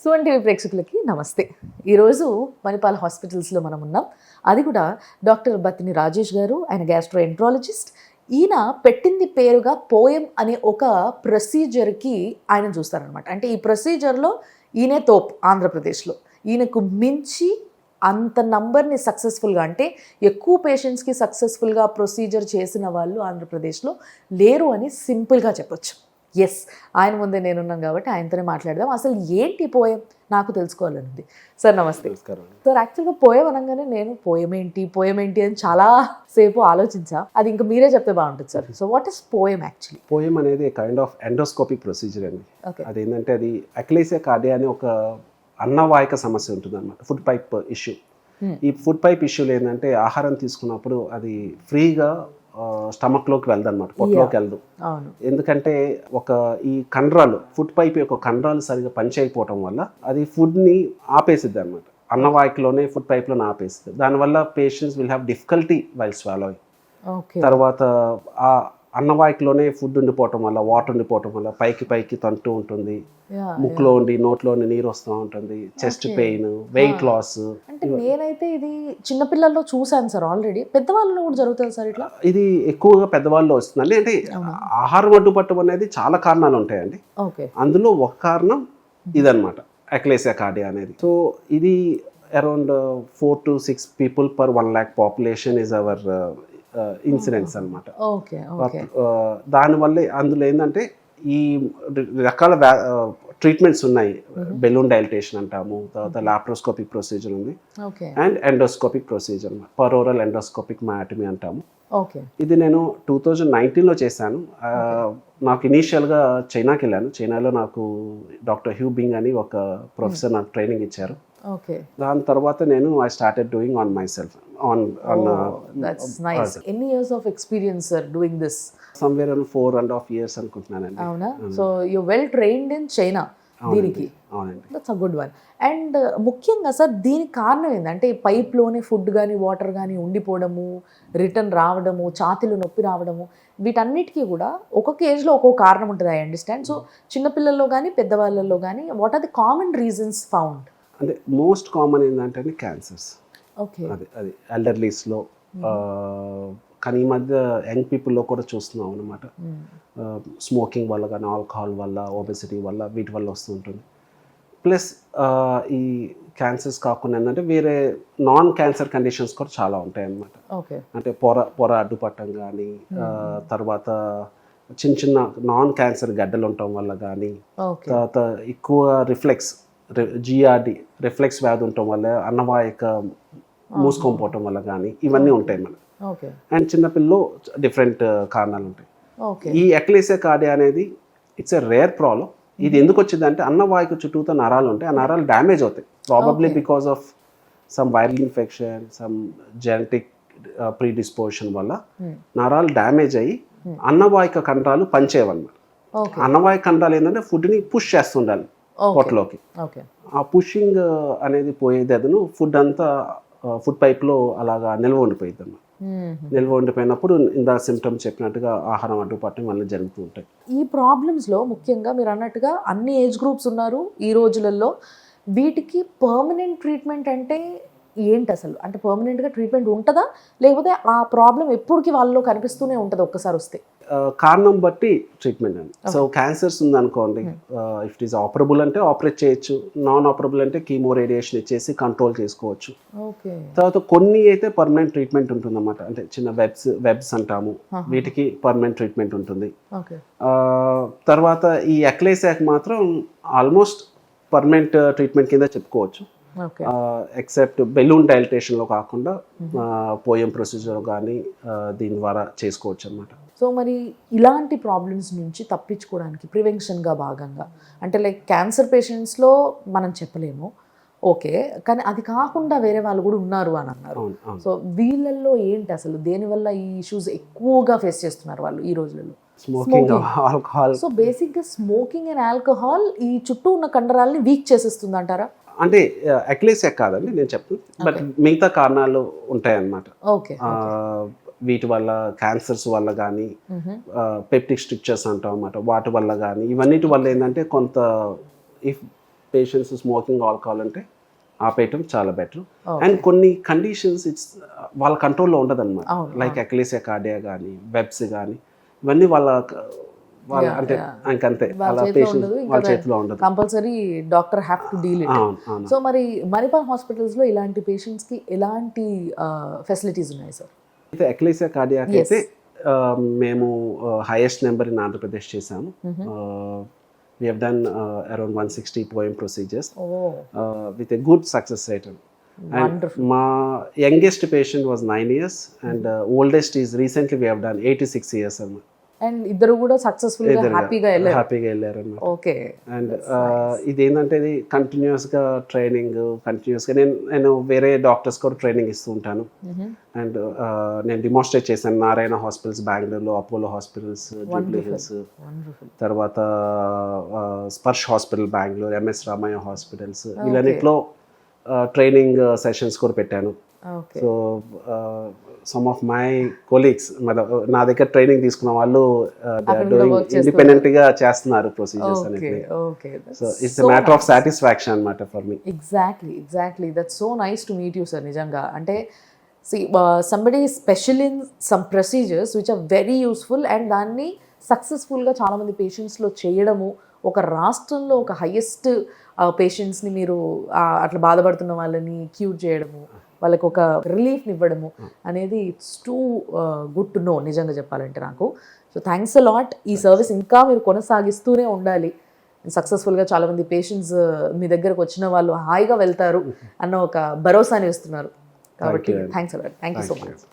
Suman TV ప్రేక్షకులకి నమస్తే. ఈరోజు మణిపాల్ హాస్పిటల్స్లో మనం ఉన్నాం. అది కూడా డాక్టర్ బత్తిని రాజేష్ గారు, ఆయన గ్యాస్ట్రోఎంట్రాలజిస్ట్. ఈయన పెట్టింది పేరుగా పోయం అనే ఒక ప్రొసీజర్కి ఆయన చూస్తారనమాట. అంటే ఈ ప్రొసీజర్లో ఈయనే తోప్ ఆంధ్రప్రదేశ్లో. ఈయనకు మించి అంత నంబర్ని సక్సెస్ఫుల్గా, అంటే ఎక్కువ పేషెంట్స్కి సక్సెస్ఫుల్గా ప్రొసీజర్ చేసిన వాళ్ళు ఆంధ్రప్రదేశ్లో లేరు అని సింపుల్గా చెప్పొచ్చు. ఎస్, ఆయన ముందే నేనున్నాను కాబట్టి ఆయనతోనే మాట్లాడదాం. అసలు ఏంటి పోయం నాకు తెలుసుకోవాలని ఉంది. సార్ నమస్తే. నమస్కారం. సార్, యాక్చువల్గా పోయం అనగానే నేను పోయం ఏంటి అని చాలా సేపు ఆలోచించా. అది ఇంకా మీరే చెప్తే బాగుంటుంది sir. So what is poem actually? Poem అనేది కైండ్ ఆఫ్ ఎండోస్కోపిక్ ప్రొసీజర్ అండి. ఓకే. అదేంటంటే అది అక్లేసియా కార్డియా అని ఒక అన్నవాహిక సమస్య ఉంటుంది అనమాట, ఫుడ్ పైప్ ఇష్యూ. ఈ ఫుడ్ పైప్ ఇష్యూలు ఏంటంటే ఆహారం తీసుకున్నప్పుడు అది ఫ్రీగా స్టమక్లోకి వెళ్దన్నమాట, పొట్టలోకి వెళ్దు. ఎందుకంటే ఈ కండరాలు, ఫుడ్ పైప్ యొక్క కండరాలు సరిగా పనిచేయకపోవటం వల్ల అది ఫుడ్ని ఆపేసిద్ది అనమాట. అన్నవాహికలోనే ఫుడ్ పైప్లోనే ఆపేసిద్ది. దానివల్ల patients will have difficulty while swallowing. తర్వాత ఆ అన్నవాహికలోనే ఫుడ్ ఉండిపోవటం వల్ల, వాటర్ ఉండిపోవటం వల్ల పైకి తంటూ ఉంటుంది, ముక్కులో ఉండి నోట్లో ఉండి నీరు వస్తూ ఉంటుంది, చెస్ట్ పెయిన్, వెయిట్ లాస్. అంటే నేనైతే ఇది చిన్నపిల్లల్లో చూసాను సార్, ఆల్రెడీ పెద్దవాళ్ళలో కూడా జరుగుతుంది సార్ ఇట్లా? ఇది ఎక్కువగా పెద్దవాళ్ళలో వస్తుందండి. అంటే ఆహారం అడ్డుపట్టడం అనేది చాలా కారణాలు ఉంటాయండి. అందులో ఒక కారణం ఇదన్నమాట, అక్లేసియా కార్డియా అనేది. సో ఇది around 4 to 6 people per 1 lakh population is our incidents అనమాట. దానివల్ల అందులో ఏంటంటే ఈ రకాల ట్రీట్మెంట్స్ ఉన్నాయి. బెలూన్ డైలటేషన్ అంటాము, తర్వాత లాప్రోస్కోపిక్ ప్రొసీజర్ ఉంది, అండ్ ఎండోస్కోపిక్ ప్రొసీజర్, పరోరల్ ఎండోస్కోపిక్ మయాటమీ అంటాము. ఇది నేను 2019లో చేశాను. నాకు ఇనీషియల్గా చైనాకి వెళ్ళాను. చైనాలో నాకు డాక్టర్ హ్యూ బింగ్ అని ఒక ప్రొఫెసర్ నాకు ట్రైనింగ్ ఇచ్చారు. దాని తర్వాత నేను I started doing on my self. That's nice. Any years of experience sir doing this? Somewhere around 4.5 years అనుకుంటున్నానండి. అవునా? So you well trained in China దీనికి. అవునండి. That's a good one. And ముఖ్యంగా సార్ దీనికి కారణం ఏంటంటే పైప్లోనే ఫుడ్ కానీ water కానీ ఉండిపోవడము, రిటర్న్ రావడము, ఛాతీలో నొప్పి రావడము, వీటన్నిటికీ కూడా ఒక్కొక్క ఏజ్లో ఒక్కొక్క కారణం ఉంటుంది. I understand. సో చిన్నపిల్లల్లో కానీ పెద్దవాళ్ళల్లో కానీ what are the common reasons found? అంటే మోస్ట్ కామన్ ఏంటంటే క్యాన్సర్స్. అది ఎల్డర్లీస్లో, కానీ ఈ మధ్య యంగ్ పీపుల్లో కూడా చూస్తున్నాం అనమాట. స్మోకింగ్ వల్ల కానీ, ఆల్కహాల్ వల్ల, ఒబెసిటీ వల్ల, వీటి వల్ల వస్తుంటుంది. ప్లస్ ఈ క్యాన్సర్స్ కాకుండా ఏంటంటే వేరే నాన్ క్యాన్సర్ కండిషన్స్ కూడా చాలా ఉంటాయి అన్నమాట. అంటే పొర అడ్డుపట్టడం కానీ, తర్వాత చిన్న నాన్ క్యాన్సర్ గడ్డలు ఉండటం వల్ల కానీ, తర్వాత ఎక్కువ జిఆర్డి రిఫ్లెక్స్ వ్యాధి ఉండటం వల్ల, అన్నవాహిక మూసుకొని పోవటం వల్ల కానీ, ఇవన్నీ ఉంటాయి మనకు. అండ్ చిన్నపిల్లలు డిఫరెంట్ కారణాలు ఉంటాయి. ఈ అక్లేసియా కార్డియా అనేది ఇట్స్ ఎ రేర్ ప్రాబ్లం. ఇది ఎందుకు వచ్చిందంటే అన్నవాహిక చుట్టూతో నరాలు ఉంటాయి, ఆ నరాలు డ్యామేజ్ అవుతాయి. Probably because of some viral infection, some genetic predisposition వల్ల నరాలు డ్యామేజ్ అయ్యి అన్నవాహిక కండరాలు పనిచేయవన్నమాట. అన్నవాహిక కండరాలు ఏంటంటే ఫుడ్ని పుష్ చేస్తుండాలి పొట్టలోకి. ఆ పుషింగ్ అనేది పోయేదను ఫుడ్ అంతా ఫుడ్ పైప్లో అలాగా నిల్వ ఉండిపోయింది అన్నమాట. నిల్వ ఉండిపోయినప్పుడు ఇందా సిమ్టమ్స్ చెప్పినట్టుగా ఆహారం అడ్డుపట్టడం వల్ల జరుగుతూ ఉంటాయి. ఈ ప్రాబ్లమ్స్లో ముఖ్యంగా మీరు అన్నట్టుగా అన్ని ఏజ్ గ్రూప్స్ ఉన్నారు ఈ రోజులలో. వీటికి పర్మనెంట్ ట్రీట్మెంట్ అంటే ఏంటి అసలు? అంటే పర్మనెంట్గా ట్రీట్మెంట్ ఉంటుందా, లేకపోతే ఆ ప్రాబ్లం ఎప్పటికీ వాళ్ళలో కనిపిస్తూనే ఉంటుంది ఒక్కసారి వస్తే? కారణం బట్టి ట్రీట్మెంట్ అండి. సో క్యాన్సర్స్ ఉందనుకోండి, ఇఫ్ ఇట్ ఈస్ ఆపరబుల్ అంటే ఆపరేట్ చేయొచ్చు, నాన్ ఆపరబుల్ అంటే కీమో రేడియేషన్ ఇచ్చేసి కంట్రోల్ చేసుకోవచ్చు. తర్వాత కొన్ని అయితే పర్మనెంట్ ట్రీట్మెంట్ ఉంటుందన్నమాట. అంటే చిన్న వెబ్స్ అంటాము, వీటికి పర్మనెంట్ ట్రీట్మెంట్ ఉంటుంది. తర్వాత ఈ అక్లేసియాకి మాత్రం ఆల్మోస్ట్ పర్మనెంట్ ట్రీట్మెంట్ కింద చెప్పుకోవచ్చు. ఎక్సెప్ట్ బెలూన్ డైలటేషన్లో కాకుండా పోయం ప్రొసీజర్ కానీ దీని ద్వారా చేసుకోవచ్చు అన్నమాట. సో మరి ఇలాంటి ప్రాబ్లమ్స్ నుంచి తప్పించుకోవడానికి ప్రివెన్షన్గా భాగంగా, అంటే లైక్ క్యాన్సర్ పేషెంట్స్లో మనం చెప్పలేము, ఓకే, కానీ అది కాకుండా వేరే వాళ్ళు కూడా ఉన్నారు అని అన్నారు. సో వీళ్ళల్లో ఏంటి అసలు, దేనివల్ల ఈ ఇష్యూస్ ఎక్కువగా ఫేస్ చేస్తున్నారు వాళ్ళు ఈ రోజులలో? Smoking, alcohol. సో బేసిక్గా స్మోకింగ్ అండ్ ఆల్కహాల్ ఈ చుట్టూ ఉన్న కండరాలని వీక్ చేసేస్తుంది అంటారా? అంటే అక్లేసియా కాదండి నేను చెప్తాను, బట్ మిగతా కారణాలు ఉంటాయన్నమాట. వీటి వల్ల, క్యాన్సర్స్ వల్ల కానీ, పెప్టిక్ స్ట్రిక్చర్స్ అంటాం అన్నమాట, వాటి వల్ల కానీ, ఇవన్నిటి వల్ల ఏంటంటే కొంత ఇఫ్ పేషెంట్స్ స్మోకింగ్ ఆల్కహాల్ అంటే ఆపేయటం చాలా బెటర్. అండ్ కొన్ని కండిషన్స్ వాళ్ళ కంట్రోల్లో ఉండదు అనమాట. లైక్ ఎక్లేసియా కార్డియా కానీ వెబ్స్ కానీ ఇవన్నీ వాళ్ళ అంటే ఇంకంతే అలా పేషెంట్ వాళ్ళ చేతిలో ఉండదు. Compulsory doctor have to deal it. So మరి మణిపాల్ హాస్పిటల్స్ లో ఇలాంటి పేషెంట్స్ కి ఎలాంటి ఫెసిలిటీస్ ఉన్నాయి సార్? అయితే ఎక్లేసియా కార్డియాకి అయితే మేము హైయెస్ట్ నెంబర్ ఇన్ ఆంధ్రప్రదేశ్ చేసాము. We have done around 160 POEM procedures with a good success rate. And my youngest patient was 9 years and oldest is recently we have done 86 years. And ఇద్దరు కూడా successful గా హ్యాపీగా వెళ్ళారు అన్నమాట. Okay. And ఇది ఏంటంటే ఇది కంటిన్యూస్గా ట్రైనింగ్ కంటిన్యూస్గా నేను వేరే డాక్టర్స్ కూడా ట్రైనింగ్ ఇస్తూ ఉంటాను. అండ్ నేను డిమాన్స్ట్రేట్ చేశాను నారాయణ హాస్పిటల్స్ బెంగళూరులో, అపోలో హాస్పిటల్స్ జూబ్లీ హిల్స్, తర్వాత Sparsh hospital Bengaluru, MS Ramaiah hospitals వీళ్ళన్నిట్లో ట్రైనింగ్ సెషన్స్ కూడా పెట్టాను. So some of my colleagues నా దగ్గర ట్రైనింగ్ తీసుకున్న వాళ్ళు ఇండిపెండెంట్ గా చేస్తున్నారు ప్రొసీజర్స్ అనేది. So it's a matter of satisfaction అన్నమాట for me. Exactly that's so nice to meet you sir. నిజంగా అంటే somebody special in some procedures which are very useful and దాన్ని సక్సెస్ఫుల్గా చాలామంది పేషెంట్స్లో చేయడము, ఒక రాష్ట్రంలో ఒక హైయెస్ట్ పేషెంట్స్ని మీరు అట్లా బాధపడుతున్న వాళ్ళని క్యూర్ చేయడము, వాళ్ళకి ఒక రిలీఫ్ని ఇవ్వడము అనేది it's too good to know నిజంగా చెప్పాలంటే నాకు. So thanks a lot. ఈ సర్వీస్ ఇంకా మీరు కొనసాగిస్తూనే ఉండాలి. సక్సెస్ఫుల్గా చాలామంది పేషెంట్స్ మీ దగ్గరకు వచ్చిన వాళ్ళు హాయిగా వెళ్తారు అన్న ఒక భరోసాని ఇస్తున్నారు. కాబట్టి thanks a lot. Thank you so much.